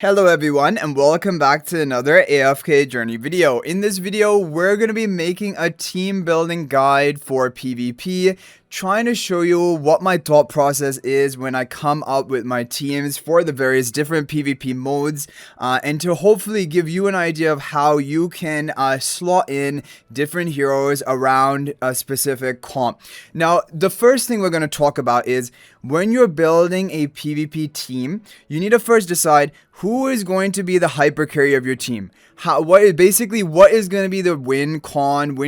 Hello everyone and welcome back to another AFK journey video. In this video, we're going to be making a team building guide for PvP, trying to show you what my thought process is when I come up with my teams for the various different PvP modes, and to hopefully give you an idea of how you can slot in different heroes around a specific comp. Now, the first thing we're going to talk about is when you're building a PvP team, you need to first decide who is going to be the hyper carry of your team. What is going to be the win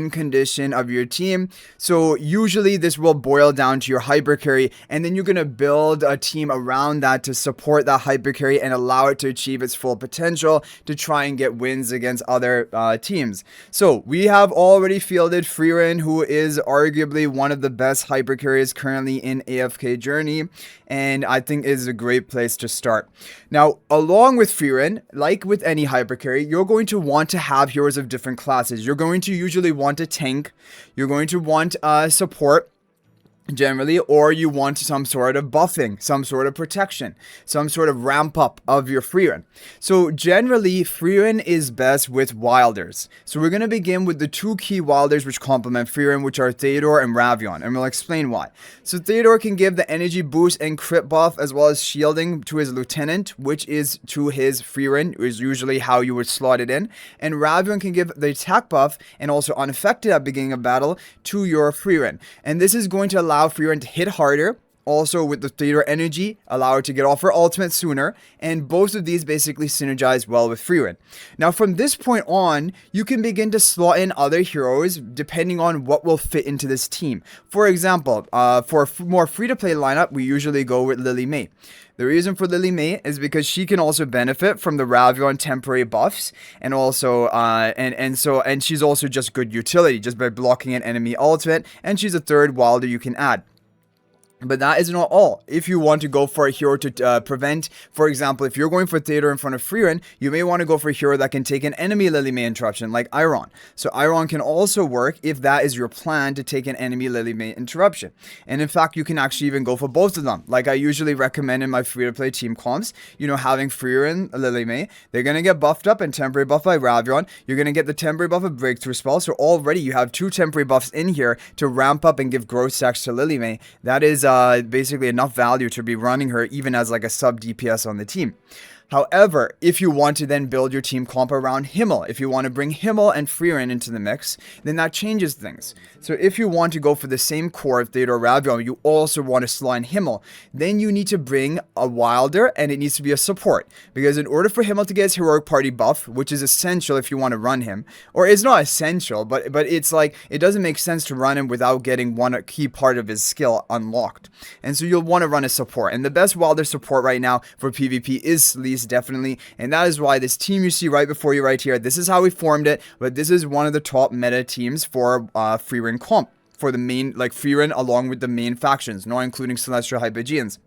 condition of your team. So usually this will boil down to your hyper carry, and then you're going to build a team around that to support that hyper carry and allow it to achieve its full potential to try and get wins against other teams. So we have already fielded Frieren, who is arguably one of the best hyper carriers currently in AFK journey, and I think is a great place to start. Now, along with Frieren, like with any hyper carry, you're going to want to have heroes of different classes. You're going to usually want a tank, you're going to want support generally, or you want some sort of buffing, some sort of protection, some sort of ramp up of your Frieren. So generally, Frieren is best with wilders. So we're going to begin with the two key wilders which complement Frieren, which are Theodore and Ravion, and we'll explain why. So Theodore can give the energy boost and crit buff as well as shielding to his lieutenant, which is to his Frieren, is usually how you would slot it in. And Ravion can give the attack buff and also unaffected at beginning of battle to your Frieren. And this is going to allow Frieren to hit harder. Also with the Theodore energy, allow her to get off her ultimate sooner, and both of these basically synergize well with Frieren. Now from this point on, you can begin to slot in other heroes depending on what will fit into this team. For example, for a more free-to-play lineup, we usually go with Lily May. The reason for Lily May is because she can also benefit from the Ravion temporary buffs, and also and she's also just good utility just by blocking an enemy ultimate, and she's a third wilder you can add. But that is not all. If you want to go for a hero to prevent, for example, if you're going for Theodore in front of Frieren, you may want to go for a hero that can take an enemy Lily May interruption, like Iron. So Iron can also work if that is your plan to take an enemy Lily May interruption. And in fact, you can actually even go for both of them. Like I usually recommend in my free-to-play team comps, having Frieren, Lily May, they're going to get buffed up and temporary buff by Ravion. You're going to get the temporary buff of Breakthrough Spell. So already you have two temporary buffs in here to ramp up and give growth stacks to Lily May. That is basically enough value to be running her even as like a sub DPS on the team. However, if you want to then build your team comp around Himmel, if you want to bring Himmel and Frieren into the mix, then that changes things. So if you want to go for the same core of Theodore Ravion, you also want to slot in Himmel, then you need to bring a wilder, and it needs to be a support. Because in order for Himmel to get his heroic party buff, which is essential if you want to run him, or it's not essential, but it's like, it doesn't make sense to run him without getting one key part of his skill unlocked. And so you'll want to run a support. And the best wilder support right now for PvP is Sleaze, definitely, and that is why this team you see right before you right here, this is how we formed it, but this is one of the top meta teams for Frieren comp, for the main, like Frieren along with the main factions, not including Celestial Hypogeans.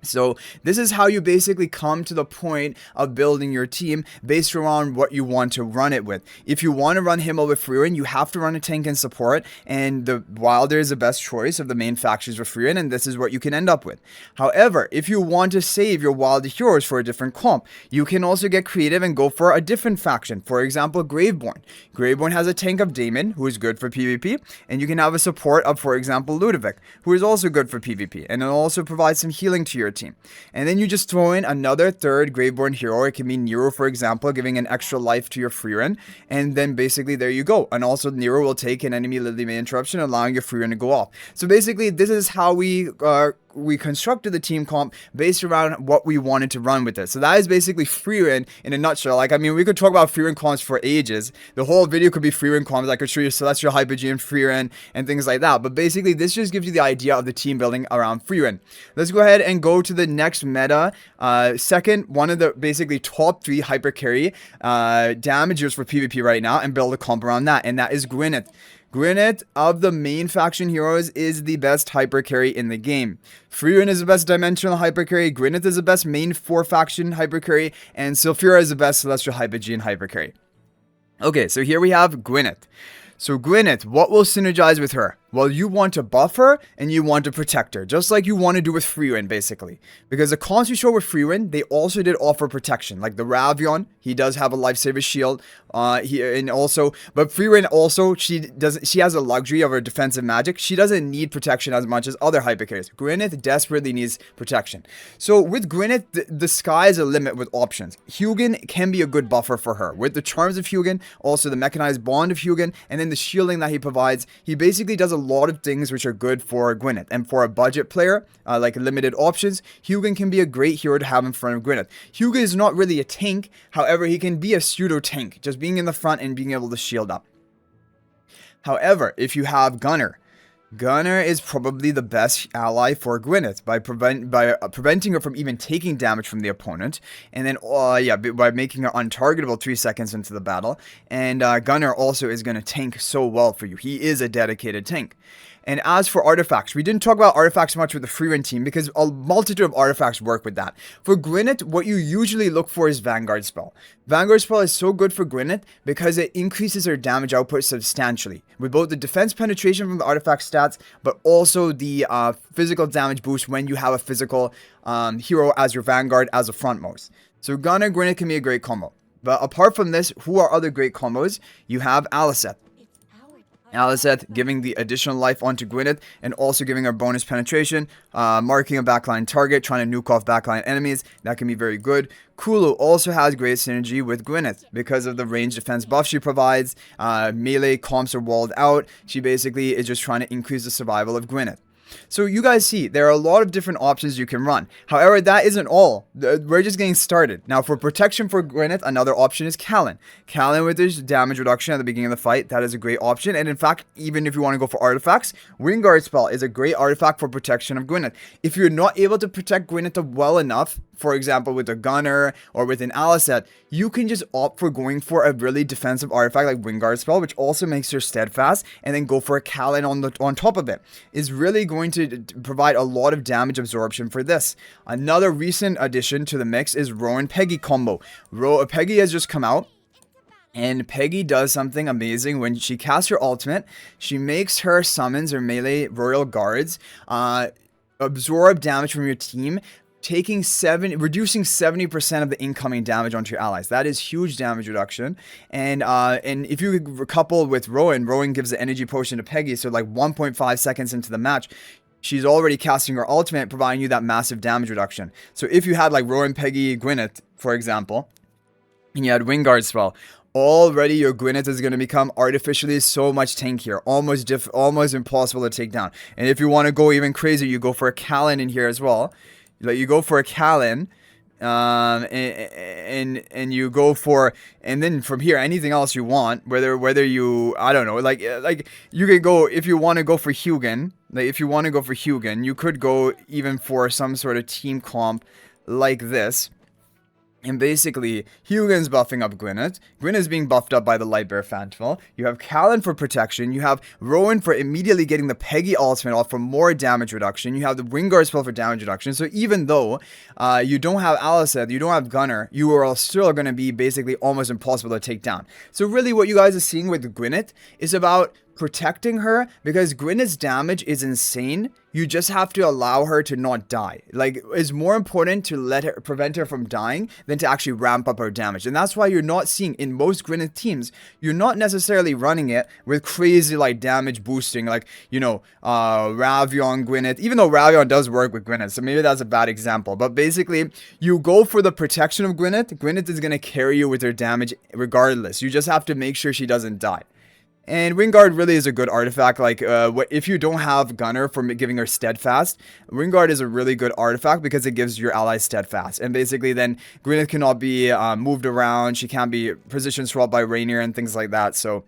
So this is how you basically come to the point of building your team based around what you want to run it with. If you want to run Himmel with Frieren, you have to run a tank and support, and the Wilder is the best choice of the main factions with Frieren, and this is what you can end up with. However, if you want to save your Wilder heroes for a different comp, you can also get creative and go for a different faction. For example, Graveborn. Graveborn has a tank of Damon, who is good for PvP, and you can have a support of, for example, Ludovic, who is also good for PvP, and it also provides some healing to your team. And then you just throw in another third Graveborn hero. It can be Nero, for example, giving an extra life to your Frieren, and then basically there you go. And also Nero will take an enemy Lily May interruption, allowing your Frieren to go off. So basically this is how we constructed the team comp based around what we wanted to run with it. So that is basically Frieren in a nutshell. Like, I mean, we could talk about Frieren comps for ages. The whole video could be Frieren comps. I could show you Celestial Hypogean Frieren and things like that. But basically, this just gives you the idea of the team building around Frieren. Let's go ahead and go to the next meta. Second, one of the basically top 3 hyper carry damagers for PvP right now, and build a comp around that. And that is Gwyneth. Gwyneth, of the main faction heroes, is the best hyper carry in the game. Frieren is the best dimensional hyper carry, Gwyneth is the best main 4 faction hyper carry, and Sylphira is the best celestial hypogean hyper carry. Okay, so here we have Gwyneth. So Gwyneth, what will synergize with her? Well, you want to buff her and you want to protect her, just like you want to do with Frieren, basically. Because the cons we show with Frieren, they also did offer protection. Like the Ravion, he does have a lifesaver shield. But Frieren also, she has a luxury of her defensive magic. She doesn't need protection as much as other hyper carries. Gwyneth desperately needs protection. So with Gwyneth, the sky is a limit with options. Hugin can be a good buffer for her. With the charms of Hugin, also the mechanized bond of Hugin, and then the shielding that he provides, he basically does a lot of things which are good for Gwyneth. And for a budget player, like limited options, Hugin can be a great hero to have in front of Gwyneth. Hugin is not really a tank, however, he can be a pseudo tank, just being in the front and being able to shield up. However, if you have Gunner is probably the best ally for Gwyneth by preventing her from even taking damage from the opponent, and then by making her untargetable 3 seconds into the battle. And Gunner also is going to tank so well for you. He is a dedicated tank. And as for artifacts, we didn't talk about artifacts much with the Frieren team because a multitude of artifacts work with that. For Gwyneth, what you usually look for is Vanguard Spell. Vanguard Spell is so good for Gwyneth because it increases her damage output substantially, with both the defense penetration from the artifact stats, but also the physical damage boost when you have a physical hero as your Vanguard as a frontmost. So Gunner, Gwyneth can be a great combo. But apart from this, who are other great combos? You have Alicent. Alicent giving the additional life onto Gwyneth and also giving her bonus penetration, marking a backline target, trying to nuke off backline enemies. That can be very good. Kulu also has great synergy with Gwyneth because of the range defense buff she provides. Melee comps are walled out. She basically is just trying to increase the survival of Gwyneth. So you guys see, there are a lot of different options you can run. However, that isn't all. We're just getting started. Now, for protection for Gwyneth, another option is Callan. Callan with his damage reduction at the beginning of the fight, that is a great option. And in fact, even if you want to go for artifacts, Wingard Spell is a great artifact for protection of Gwyneth. If you're not able to protect Gwyneth well enough, for example, with a Gunner or with an Alicent, you can just opt for going for a really defensive artifact like Wingard Spell, which also makes her steadfast, and then go for a Callan on top of it. Is really going to provide a lot of damage absorption for this. Another recent addition to the mix is Rowan Peggy combo. Peggy has just come out. And Peggy does something amazing. When she casts her ultimate, she makes her summons or melee royal guards absorb damage from your team, reducing 70% of the incoming damage onto your allies. That is huge damage reduction. And if you couple with Rowan gives the energy potion to Peggy, so like 1.5 seconds into the match, she's already casting her ultimate, providing you that massive damage reduction. So if you had like Rowan, Peggy, Gwyneth, for example, and you had Wingard Spell, already your Gwyneth is going to become artificially so much tankier, almost impossible to take down. And if you want to go even crazier, you go for a Callan in here as well. Like you go for a Callan, and you go for, and then from here anything else you want. Whether you, I don't know, like you could go if you want to go for Hugin. Like if you want to go for Hugin, you could go even for some sort of team comp like this. And basically, Hugin's buffing up Gwyneth. Gwyneth's being buffed up by the Lightbearer Phantom. You have Callan for protection. You have Rowan for immediately getting the Peggy ultimate off for more damage reduction. You have the Wingard spell for damage reduction. So even though you don't have Alicent, you don't have Gunner, you are still going to be basically almost impossible to take down. So really what you guys are seeing with Gwyneth is about protecting her, because Gwyneth's damage is insane. You just have to allow her to not die. Like, it's more important to prevent her from dying than to actually ramp up her damage. And that's why you're not seeing in most Gwyneth teams, you're not necessarily running it with crazy like damage boosting, like, you know, Ravion, Gwyneth, even though Ravion does work with Gwyneth, so maybe that's a bad example. But basically, you go for the protection of Gwyneth. Gwyneth is going to carry you with her damage regardless. You just have to make sure she doesn't die. And Wingard really is a good artifact. Like, if you don't have Gunner for giving her Steadfast, Wingard is a really good artifact because it gives your allies Steadfast. And basically then Gwyneth cannot be moved around. She can't be position swapped by Rainier and things like that. So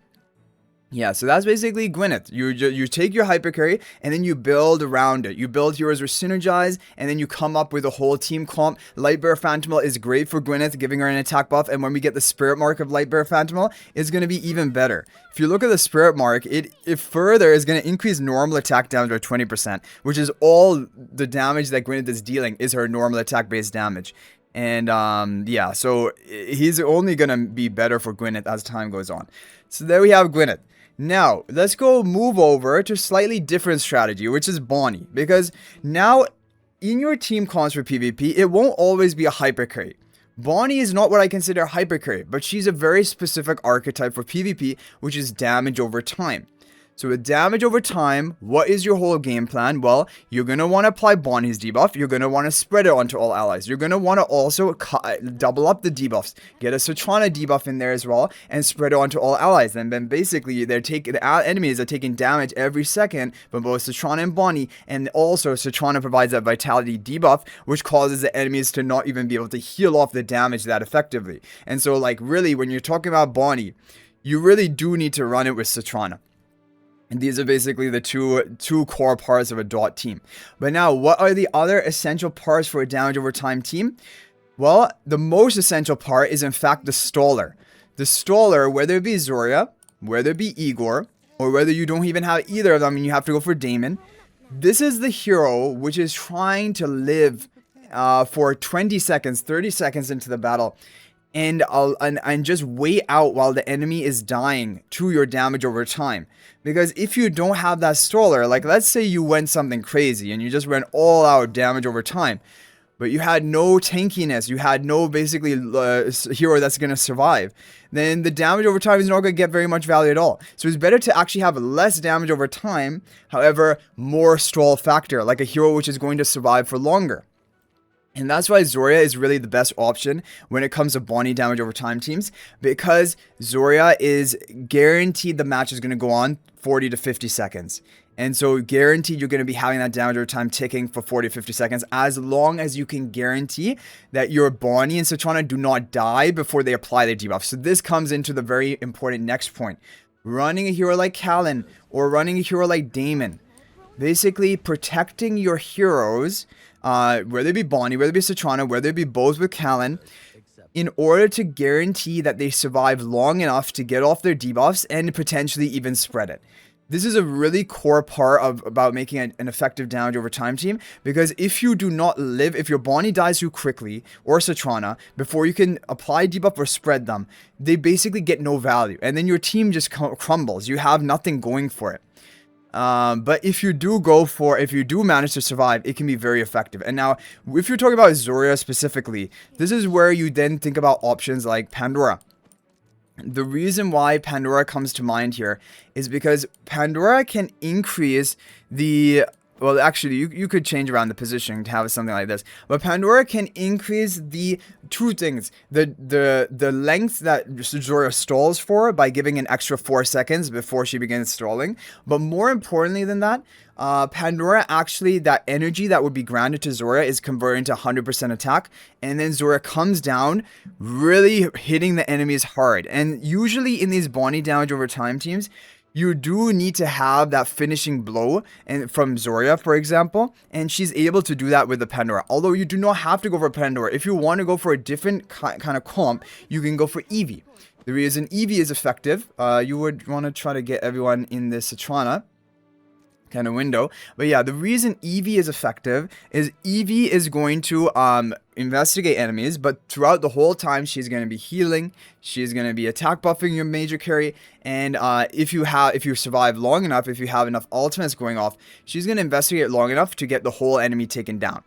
yeah, so that's basically Gwyneth. You take your hypercarry and then you build around it. You build heroes with synergize, and then you come up with a whole team comp. Lightbearer Phantom is great for Gwyneth, giving her an attack buff, and when we get the Spirit Mark of Lightbearer Phantom, it's going to be even better. If you look at the Spirit Mark, it further is going to increase normal attack damage by 20%, which is all the damage that Gwyneth is dealing is her normal attack based damage. And yeah, so he's only going to be better for Gwyneth as time goes on. So there we have Gwyneth. Now, let's go move over to slightly different strategy, which is Bonnie. Because now, in your team comps for PvP, it won't always be a hyper carry. Bonnie is not what I consider a hyper carry, but she's a very specific archetype for PvP, which is damage over time. So with damage over time, what is your whole game plan? Well, you're going to want to apply Bonnie's debuff. You're going to want to spread it onto all allies. You're going to want to also double up the debuffs. Get a Sylphira debuff in there as well and spread it onto all allies. And then basically, the enemies are taking damage every second from both Sylphira and Bonnie. And also, Sylphira provides that vitality debuff, which causes the enemies to not even be able to heal off the damage that effectively. And so, like, really, when you're talking about Bonnie, you really do need to run it with Sylphira. And these are basically the two core parts of a dot team. But now, what are the other essential parts for a damage over time team? Well, the most essential part is in fact the staller. The staller, whether it be Zarya, whether it be Igor, or whether you don't even have either of them and you have to go for Daemon. This is the hero which is trying to live for 20 seconds, 30 seconds into the battle. And just wait out while the enemy is dying to your damage over time. Because if you don't have that staller, like let's say you went something crazy and you just went all out damage over time, but you had no tankiness, you had no basically hero that's going to survive, then the damage over time is not going to get very much value at all. So it's better to actually have less damage over time, however, more stall factor, like a hero which is going to survive for longer. And that's why Zarya is really the best option when it comes to Bonnie damage over time teams, because Zarya is guaranteed the match is going to go on 40 to 50 seconds. And so guaranteed you're going to be having that damage over time ticking for 40 to 50 seconds, as long as you can guarantee that your Bonnie and Sylphira do not die before they apply their debuff. So this comes into the very important next point. Running a hero like Kallen or running a hero like Daemon. Basically protecting your heroes, whether it be Bonnie, whether it be Sylphira, whether it be both with Kallen, in order to guarantee that they survive long enough to get off their debuffs and potentially even spread it. This is a really core part about making an effective damage over time team, because if you do not live, if your Bonnie dies too quickly, or Sylphira, before you can apply debuff or spread them, they basically get no value, and then your team just crumbles. You have nothing going for it. But if you do manage to survive, it can be very effective. And now, if you're talking about Zarya specifically, this is where you then think about options like Pandora. The reason why Pandora comes to mind here is because Pandora can increase the... Well, actually, you could change around the positioning to have something like this. But Pandora can increase the two things. The length that Zarya stalls for by giving an extra 4 seconds before she begins stalling. But more importantly than that, Pandora actually, that energy that would be granted to Zarya is converted into 100% attack. And then Zarya comes down, really hitting the enemies hard. And usually in these Bonnie damage over time teams, you do need to have that finishing blow, and from Zarya, for example, and she's able to do that with the Pandora. Although you do not have to go for Pandora. If you want to go for a different kind of comp, you can go for Eevee. The reason Eevee is effective, you would want to try to get everyone in this Sylphira kind of window. But yeah, the reason Eevee is effective is Eevee is going to investigate enemies, but throughout the whole time she's going to be healing, she's going to be attack buffing your major carry, and if you survive long enough, if you have enough ultimates going off, she's going to investigate long enough to get the whole enemy taken down.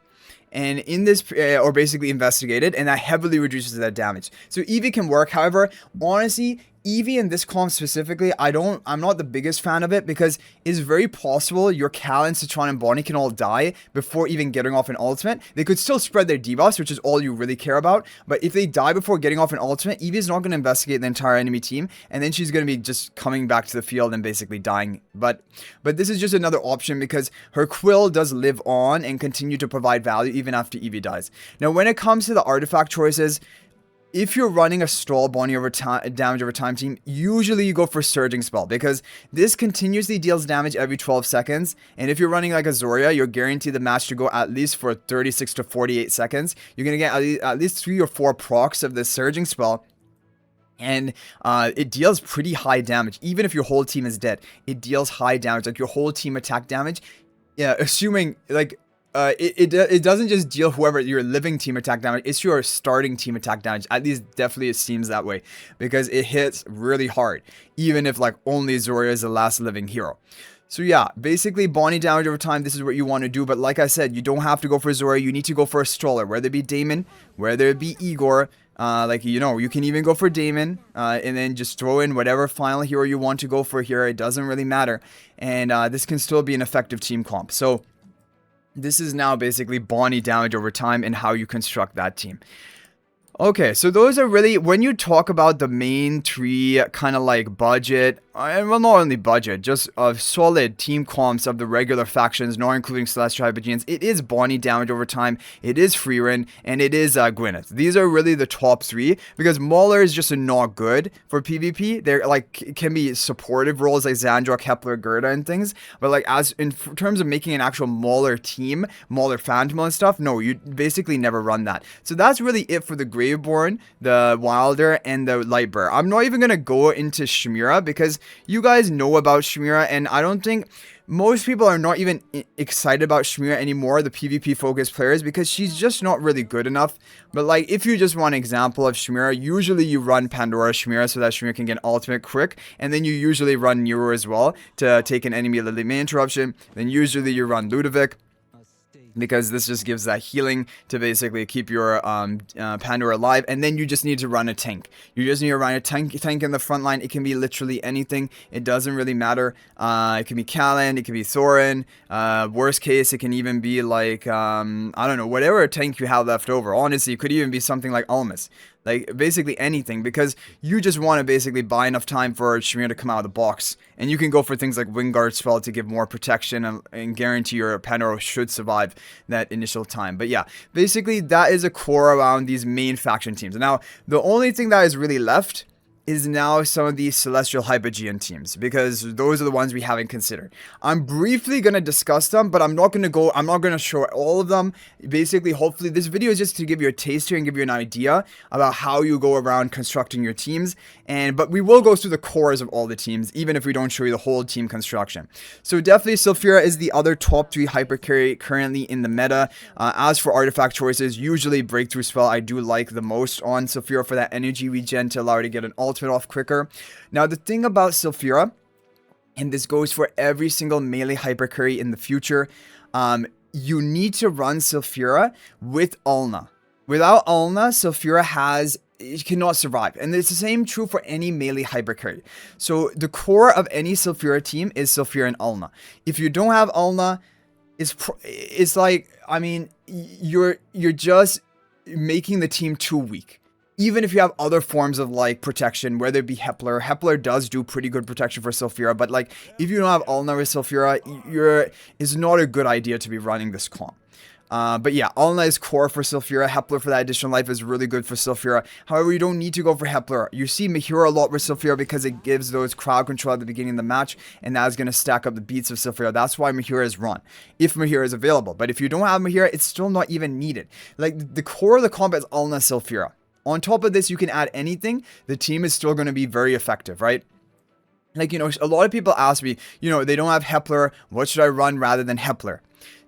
And in this, or basically investigated, and that heavily reduces that damage. So Eevee can work. However, honestly, Eevee in this comp specifically, I'm not the biggest fan of it, because it's very possible your Kallen, Sylphira, and Bonnie can all die before even getting off an ultimate. They could still spread their debuffs, which is all you really care about, but if they die before getting off an ultimate, Eevee is not going to investigate the entire enemy team, and then she's going to be just coming back to the field and basically dying. But this is just another option, because her Quill does live on and continue to provide value even after Eevee dies. Now, when it comes to the artifact choices, if you're running a stall Bonnie over time, damage over time team, usually you go for Surging Spell, because this continuously deals damage every 12 seconds. And if you're running like a Zarya, you're guaranteed the match to go at least for 36 to 48 seconds. You're going to get at least 3 or 4 procs of this Surging Spell. And it deals pretty high damage. Even if your whole team is dead, it deals high damage, like your whole team attack damage. Yeah, assuming, like, it doesn't just deal whoever your living team attack damage, it's your starting team attack damage. At least definitely it seems that way, because it hits really hard, even if like only Zoria is the last living hero. So yeah, basically Bonnie damage over time, this is what you want to do. But like I said, you don't have to go for Zoria, you need to go for a stroller, whether it be Damon, whether it be Igor. Like, you know, you can even go for Damon, and then just throw in whatever final hero you want to go for here. It doesn't really matter. And this can still be an effective team comp. So this is now basically Bonnie damage over time and how you construct that team. Okay, so those are really, when you talk about the main three kind of like budget, and well, not only budget, just solid team comps of the regular factions, not including Celestial Hypogeans, it is Bonnie damage over time, it is Frieren, and it is Gwyneth. These are really the top three, because Mauler is just not good for PvP. They're like, can be supportive roles like Xandrok, Kepler, Gerda, and things, but like as in terms of making an actual Mauler team, Mauler Phantom and stuff, no, you basically never run that. So that's really it for the Graveborn, the Wilder, and the Lightbearer. I'm not even going to go into Shemira, because you guys know about Shemira, and I don't think most people are not even excited about Shemira anymore, the PvP focused players, because she's just not really good enough. But like, if you just want an example of Shemira, usually you run Pandora Shemira so that Shemira can get ultimate quick, and then you usually run Nero as well to take an enemy Lily May interruption. Then usually you run Ludovic, because this just gives that healing to basically keep your Pandora alive. And then you just need to run a tank. You just need to run a tank in the front line. It can be literally anything. It doesn't really matter. It can be Callan, it can be Thorin. Worst case, it can even be like, I don't know, whatever tank you have left over. Honestly, it could even be something like Almas. Like, basically anything, because you just want to basically buy enough time for Shemira to come out of the box. And you can go for things like Wingard spell to give more protection and guarantee your Pandora should survive that initial time. But yeah, basically that is a core around these main faction teams. Now, the only thing that is really left is now some of these Celestial Hypogean teams, because those are the ones we haven't considered. I'm briefly going to discuss them, but I'm not going to show all of them. Basically, hopefully this video is just to give you a taste here and give you an idea about how you go around constructing your teams. But we will go through the cores of all the teams, even if we don't show you the whole team construction. So definitely Sylphira is the other top 3 hyper carry currently in the meta. As for artifact choices, usually breakthrough spell I do like the most on Sylphira for that energy regen to allow her to get an ultimate off quicker. Now the thing about Sylphira, and this goes for every single melee hyper carry in the future, you need to run Sylphira with Ulna. Without Ulna, Sylphira it cannot survive, and it's the same true for any melee hyper carry. So the core of any Sylphira team is Sylphira and Ulna. If you don't have Ulna, it's like, I mean, you're just making the team too weak. Even if you have other forms of like protection, whether it be Hepler. Hepler does do pretty good protection for Sylphira, but like if you don't have Ulna with Sylphira, it's not a good idea to be running this comp. But yeah, Ulna is core for Sylphira. Hepler for that additional life is really good for Sylphira. However, you don't need to go for Hepler. You see Mahira a lot with Sylphira because it gives those crowd control at the beginning of the match, and that is going to stack up the beats of Sylphira. That's why Mahira is run, if Mahira is available. But if you don't have Mahira, it's still not even needed. Like, the core of the comp is Ulna Sylphira. On top of this, you can add anything. The team is still going to be very effective, right? Like, you know, a lot of people ask me, you know, they don't have Hepler. What should I run rather than Hepler?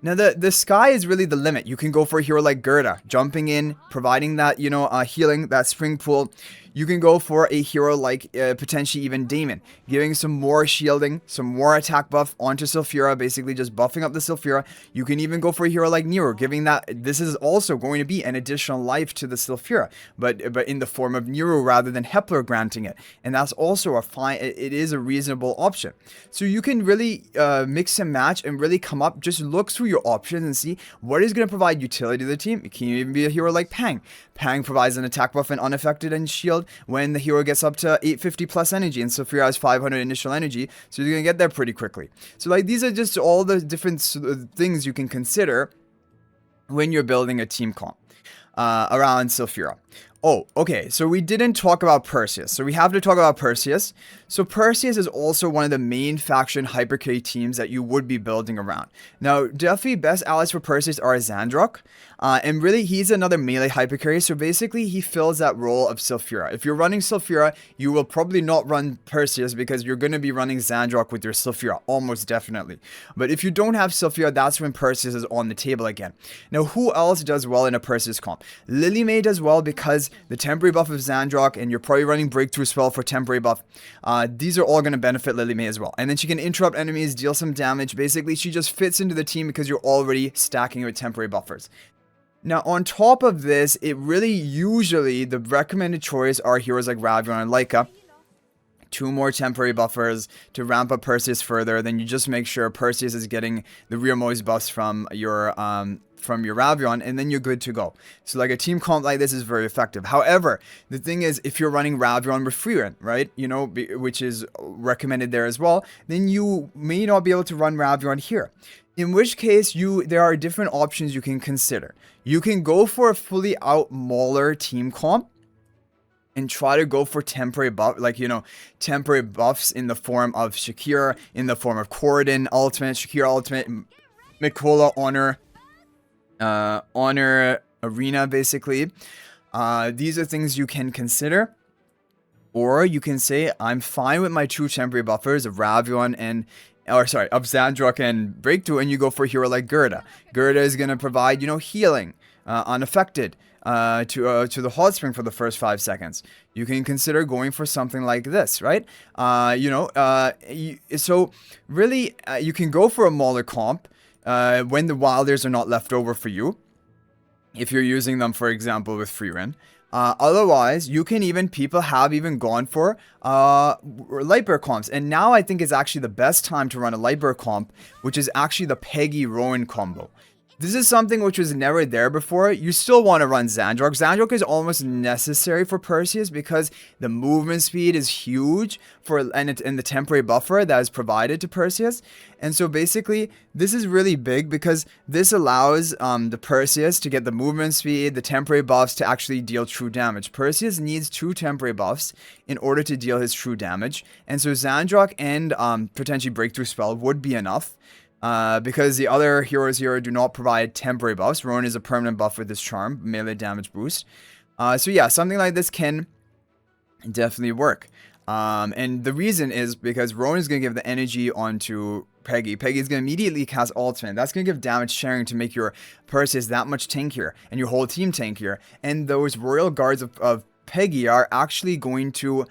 Now, the sky is really the limit. You can go for a hero like Gerda, jumping in, providing that, you know, healing, that spring pool. You can go for a hero like potentially even Damon, giving some more shielding, some more attack buff onto Sylphira, basically just buffing up the Sylphira. You can even go for a hero like Nero, giving that, this is also going to be an additional life to the Sylphira, but in the form of Nero rather than Hepler granting it. And that's also a fine, it is a reasonable option. So you can really mix and match and really come up, just look through your options and see what is going to provide utility to the team. It can even be a hero like Pang. Pang provides an attack buff and unaffected and shield when the hero gets up to 850 plus energy, and Sylphira has 500 initial energy, so you're gonna get there pretty quickly. So like, these are just all the different things you can consider when you're building a team comp around Sylphira. Oh, okay, so we didn't talk about Perseus, so we have to talk about Perseus. So Perseus is also one of the main faction hypercarry teams that you would be building around. Now, definitely best allies for Perseus are Xandrock, and really he's another melee hypercarry, so basically he fills that role of Sylphira. If you're running Sylphira, you will probably not run Perseus because you're going to be running Xandrock with your Sylphira, almost definitely. But if you don't have Sylphira, that's when Perseus is on the table again. Now, who else does well in a Perseus comp? Lily May does well because the temporary buff of Xandrock, and you're probably running breakthrough spell for temporary buff. These are all going to benefit Lily May as well. And then she can interrupt enemies, deal some damage. Basically, she just fits into the team because you're already stacking with temporary buffers. Now, on top of this, it really usually, the recommended choice are heroes like Ravion and Laika. 2 more temporary buffers to ramp up Perseus further. Then you just make sure Perseus is getting the rearmost buffs from your Ravion, and then you're good to go. So like a team comp like this is very effective. However, the thing is, if you're running Ravion with Frieren, right, you know, which is recommended there as well, then you may not be able to run Ravion here. In which case, there are different options you can consider. You can go for a fully out Mauler team comp and try to go for temporary buff, like, you know, temporary buffs in the form of Shakira, in the form of Corridon ultimate, Shakira ultimate, Mikola honor arena, basically. These are things you can consider. Or you can say, I'm fine with my 2 temporary buffers of Ravion of Xandrock and Breakthrough, and you go for a hero like Gerda. Gerda is going to provide, you know, healing, unaffected, to the hot spring for the first 5 seconds. You can consider going for something like this, right? So really, you can go for a Mauler comp when the Wilders are not left over for you, if you're using them, for example, with Frieren. Otherwise, people have even gone for Lightbearer comps. And now I think is actually the best time to run a Lightbearer comp, which is actually the Peggy Rowan combo. This is something which was never there before. You still want to run Xandrock. Xandrock is almost necessary for Perseus because the movement speed is huge and the temporary buffer that is provided to Perseus. And so basically, this is really big because this allows the Perseus to get the movement speed, the temporary buffs to actually deal true damage. Perseus needs 2 temporary buffs in order to deal his true damage. And so Xandrock and potentially Breakthrough Spell would be enough. Because the other heroes here do not provide temporary buffs. Rowan is a permanent buff with his charm, melee damage boost. So yeah, something like this can definitely work. And the reason is because Rowan is going to give the energy onto Peggy. Peggy is going to immediately cast ultimate. That's going to give damage sharing to make your Perseus that much tankier and your whole team tankier. And those Royal Guards of Peggy are actually going to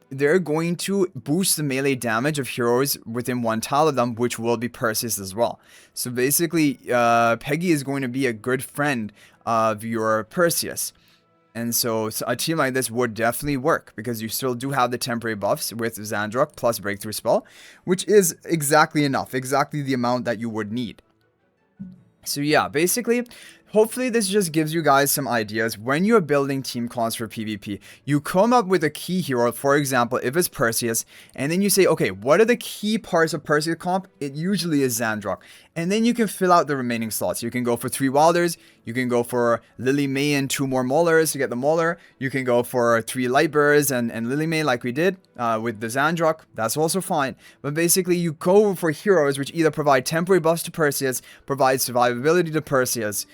they're going to boost the melee damage of heroes within 1 tile of them, which will be Perseus as well. So basically, Peggy is going to be a good friend of your Perseus. And so a team like this would definitely work because you still do have the temporary buffs with Xandrock plus Breakthrough Spell, which is exactly enough, exactly the amount that you would need. So yeah, basically, hopefully this just gives you guys some ideas. When you're building team comps for PvP, you come up with a key hero, for example, if it's Perseus, and then you say, okay, what are the key parts of Perseus comp? It usually is Xandrock. And then you can fill out the remaining slots. You can go for 3 Wilders, you can go for Lily May and 2 more Maulers to get the Mauler, you can go for 3 Lightbearers and Lily May like we did with the Xandrock, that's also fine. But basically you go for heroes which either provide temporary buffs to Perseus, provide survivability to Perseus,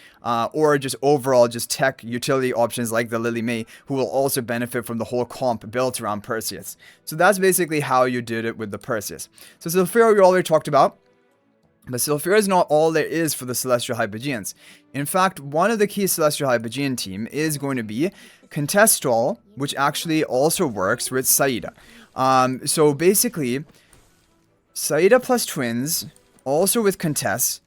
or just overall just tech utility options like the Lily May, who will also benefit from the whole comp built around Perseus. So that's basically how you did it with the Perseus. So Sylphira we already talked about. But Sylphira is not all there is for the Celestial Hypogeans. In fact, one of the key Celestial Hypogean team is going to be Contess, which actually also works with Saida. So basically, Saida plus twins, also with Contess,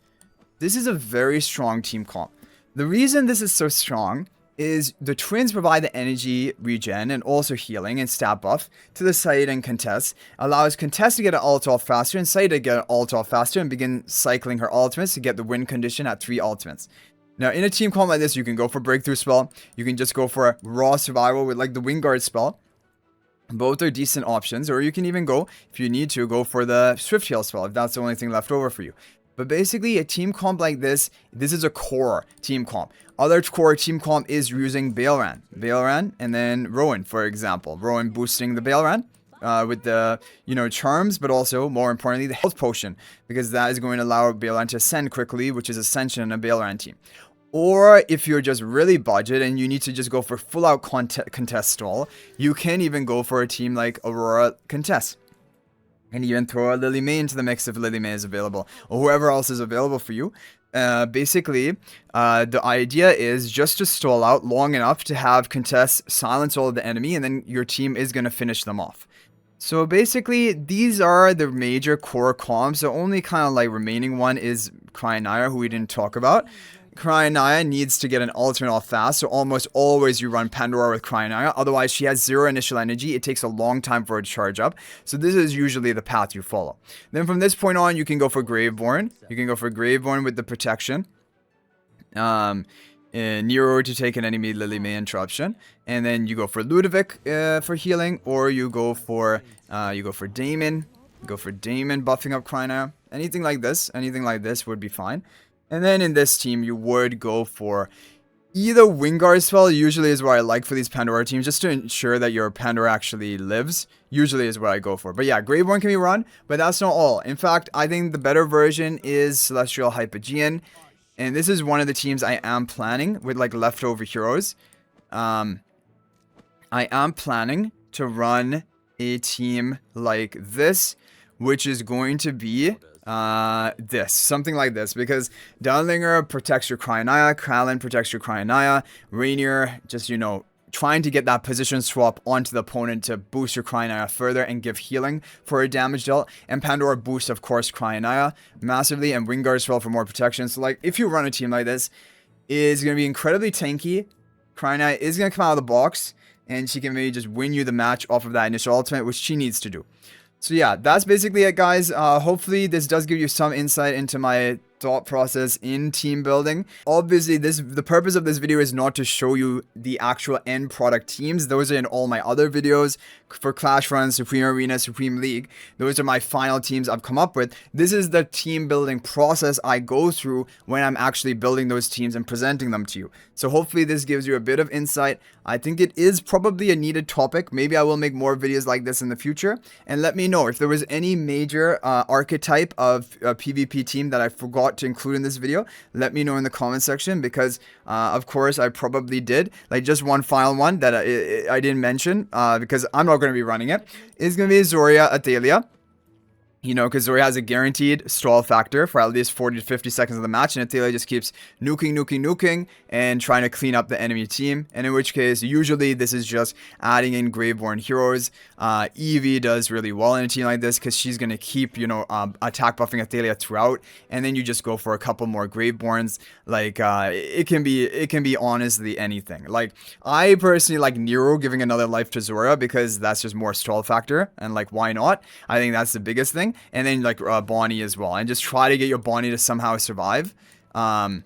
this is a very strong team comp. The reason this is so strong is the twins provide the energy regen and also healing and stat buff to the Saida and Contess, allows Contess to get an ult off faster and Saida to get an ult off faster and begin cycling her ultimates to get the win condition at 3 ultimates. Now in a team comp like this, you can go for Breakthrough Spell, you can just go for a raw survival with like the Wingguard spell. Both are decent options, or you can even go, if you need to, go for the Swift Heal spell if that's the only thing left over for you. But basically, a team comp like this is a core team comp. Other core team comp is using Baelran, and then Rowan, for example. Rowan boosting the Baelran with the, charms, but also, more importantly, the health potion. Because that is going to allow Baelran to ascend quickly, which is Ascension in a Baelran team. Or if you're just really budget and you need to just go for full-out Contess stall, you can even go for a team like Aurora Contess. And even throw a Lily May into the mix if Lily May is available, or whoever else is available for you. Basically, the idea is just to stall out long enough to have Contess silence all of the enemy, and then your team is going to finish them off. So basically, these are the major core comps. The only kind of like remaining one is Cryonaia, who we didn't talk about. Cryonaia needs to get an alternate off fast, so almost always you run Pandora with Cryonaia. Otherwise, she has 0 initial energy. It takes a long time for her to charge up. So this is usually the path you follow. Then from this point on, you can go for Graveborn. You can go for Graveborn with the protection. Nero to take an enemy Lily May interruption. And then you go for Ludovic for healing, or you go for Damon. You go for Damon buffing up Cryonaia. Anything like this would be fine. And then in this team, you would go for either Wingard spell, usually is what I like for these Pandora teams, just to ensure that your Pandora actually lives, usually is what I go for. But yeah, Graveborn can be run, but that's not all. In fact, I think the better version is Celestial Hypogean, and this is one of the teams I am planning with like leftover heroes. I am planning to run a team like this, which is going to be something like this, because Downlinger protects your Cryonaia, Kralin protects your Cryonaia, Rainier just, trying to get that position swap onto the opponent to boost your Cryonaia further and give healing for a damage dealt, and Pandora boosts, of course, Cryonaia massively, and Wingard as well for more protection. So, like, if you run a team like this, it's going to be incredibly tanky. Cryonaia is going to come out of the box, and she can maybe just win you the match off of that initial ultimate, which she needs to do. So yeah, that's basically it, guys. Hopefully this does give you some insight into my thought process in team building. Obviously, the purpose of this video is not to show you the actual end product teams. Those are in all my other videos for Clash Run, Supreme Arena, Supreme League. Those are my final teams I've come up with. This is the team building process I go through when I'm actually building those teams and presenting them to you. So hopefully this gives you a bit of insight. I think it is probably a needed topic. Maybe I will make more videos like this in the future. And let me know if there was any major archetype of a PvP team that I forgot to include in this video. Let me know in the comment section, because of course I probably did. Like, just one final one that I didn't mention, because I'm not going to be running it, is going to be Zoria Athalia. Because Zoria has a guaranteed stall factor for at least 40 to 50 seconds of the match, and Athalia just keeps nuking, and trying to clean up the enemy team. And in which case, usually this is just adding in Graveborn heroes. Eevee does really well in a team like this, because she's going to keep, attack buffing Athalia throughout. And then you just go for a couple more Graveborns. Like, it can be honestly anything. Like, I personally like Nero giving another life to Zoria, because that's just more stall factor. And like, why not? I think that's the biggest thing. And then like Bonnie as well, and just try to get your Bonnie to somehow survive. Try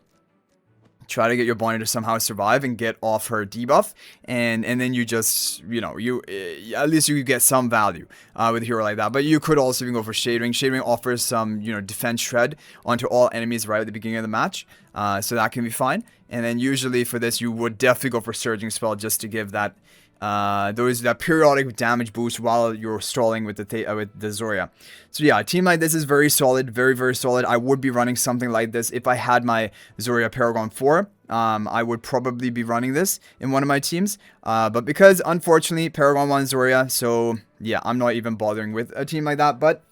to get your Bonnie to somehow survive and get off her debuff, and then you just, at least you get some value with a hero like that. But you could also even go for Shadewing. Shadewing offers some, defense shred onto all enemies right at the beginning of the match, so that can be fine. And then usually for this, you would definitely go for Surging Spell, just to give that that periodic damage boost while you're stalling with the Zoria. So yeah, a team like this is very solid, very solid. I would be running something like this if I had my Zoria Paragon 4. I would probably be running this in one of my teams, but because unfortunately Paragon 1 Zoria, so yeah, I'm not even bothering with a team like that. But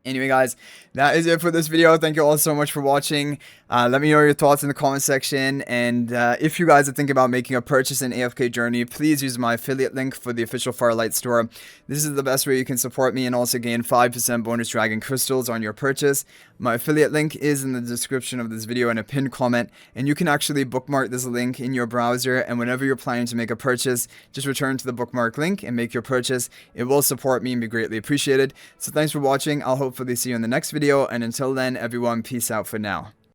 anyway, guys, that is it for this video. Thank you all so much for watching. Let me know your thoughts in the comment section. And if you guys are thinking about making a purchase in AFK Journey, please use my affiliate link for the official Firelight store. This is the best way you can support me and also gain 5% bonus Dragon Crystals on your purchase. My affiliate link is in the description of this video and a pinned comment. And you can actually bookmark this link in your browser. And whenever you're planning to make a purchase, just return to the bookmark link and make your purchase. It will support me and be greatly appreciated. So thanks for watching. I'll hopefully see you in the next video. And until then, everyone, peace out for now.